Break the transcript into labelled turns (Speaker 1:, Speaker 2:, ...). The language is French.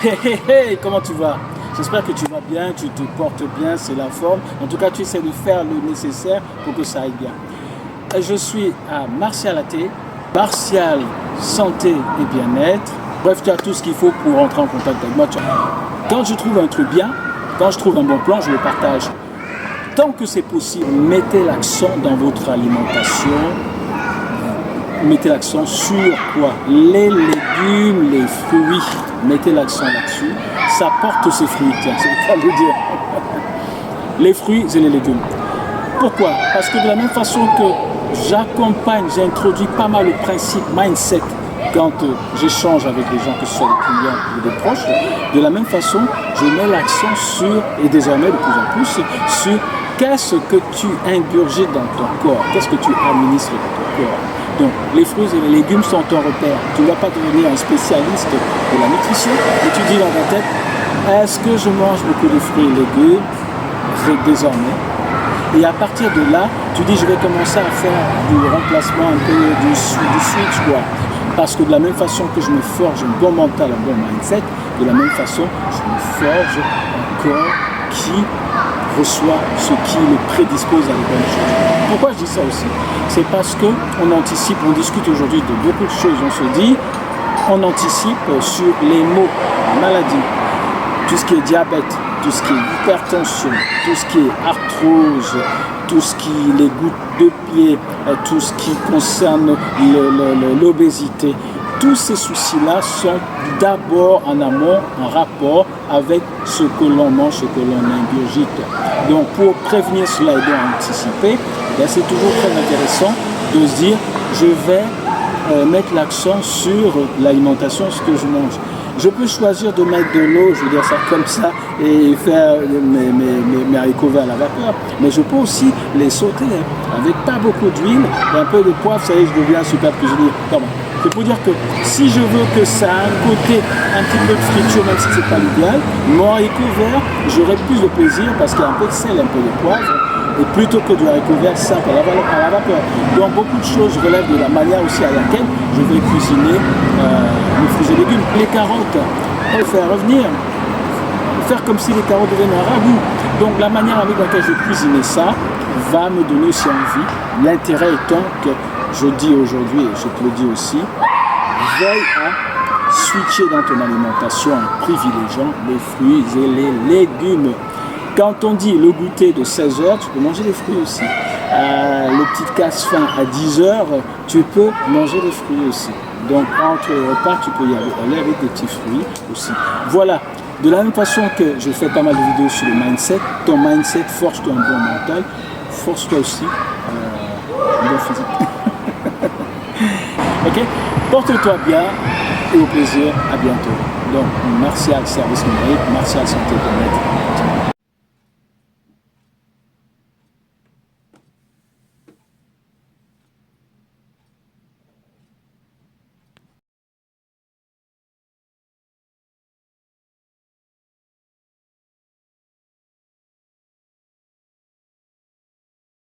Speaker 1: Hey, hey, hey, comment tu vas? J'espère que tu vas bien, tu te portes bien, c'est la forme. En tout cas, tu essaies de faire le nécessaire pour que ça aille bien. Je suis à Martial AT, Martial Santé et Bien-être. Bref, tu as tout ce qu'il faut pour rentrer en contact avec moi. Quand je trouve un truc bien, quand je trouve un bon plan, je le partage. Tant que c'est possible, mettez l'accent dans votre alimentation. Mettez l'accent sur quoi? Les légumes, les fruits. Mettez l'accent là-dessus. Ça porte ses fruits, tiens, c'est le cas de le dire. Les fruits et les légumes. Pourquoi? Parce que de la même façon que j'accompagne, j'introduis pas mal le principe mindset quand j'échange avec des gens, que ce soit des clients ou des proches, de la même façon, je mets l'accent sur, et désormais de plus en plus, sur qu'est-ce que tu ingurgites dans ton corps, qu'est-ce que tu administres dans ton corps. Donc, les fruits et les légumes sont ton repère. Tu ne vas pas devenir un spécialiste de la nutrition, mais tu dis dans ta tête, est-ce que je mange beaucoup de fruits et légumes désormais? Et à partir de là, tu dis, je vais commencer à faire du remplacement un peu du switch, quoi. Parce que de la même façon que je me forge un bon mental, un bon mindset, de la même façon, je me forge un corps qui reçoit ce qui le prédispose à les bonnes choses. Pourquoi je dis ça aussi? C'est parce qu'on anticipe, on discute aujourd'hui de beaucoup de choses, on se dit, on anticipe sur les maux, la maladie, tout ce qui est diabète, tout ce qui est hypertension, tout ce qui est arthrose, tout ce qui est les gouttes de pied, tout ce qui concerne l'obésité. Tous ces soucis-là sont d'abord en amont, en rapport avec ce que l'on mange, ce que l'on ingurgite. Donc pour prévenir cela et donc anticiper, c'est toujours très intéressant de se dire, je vais mettre l'accent sur l'alimentation, ce que je mange. Je peux choisir de mettre de l'eau, je veux dire ça comme ça, et faire mes haricots verts à la vapeur. Mais je peux aussi les sauter avec pas beaucoup d'huile et un peu de poivre, ça y est, je deviens un super cuisinier. C'est pour dire que si je veux que ça a un côté un petit peu de friture, même si ce n'est pas l'idéal, mon haricot vert, j'aurai plus de plaisir parce qu'il y a un peu de sel, un peu de poivre, et plutôt que du haricot vert simple à la vapeur. Donc beaucoup de choses relèvent de la manière aussi à laquelle je vais cuisiner les fruits et légumes. Les carottes, on va faire revenir, faire comme si les carottes devenaient un ragoût. Donc la manière avec laquelle je vais cuisiner ça va me donner aussi envie. L'intérêt étant que je dis aujourd'hui, et je te le dis aussi, veille à switcher dans ton alimentation en privilégiant les fruits et les légumes. Quand on dit le goûter de 16h, tu peux manger des fruits aussi. Le petit casse-faim à 10h, tu peux manger des fruits aussi. Donc entre les repas, tu peux y aller avec des petits fruits aussi. Voilà. De la même façon que je fais pas mal de vidéos sur le mindset, ton mindset, force-toi un bon mental, force-toi aussi un bon physique. Ok? Porte-toi bien et au plaisir, à bientôt. Donc, Martial Service Numérique, Martial Santé Bien-être.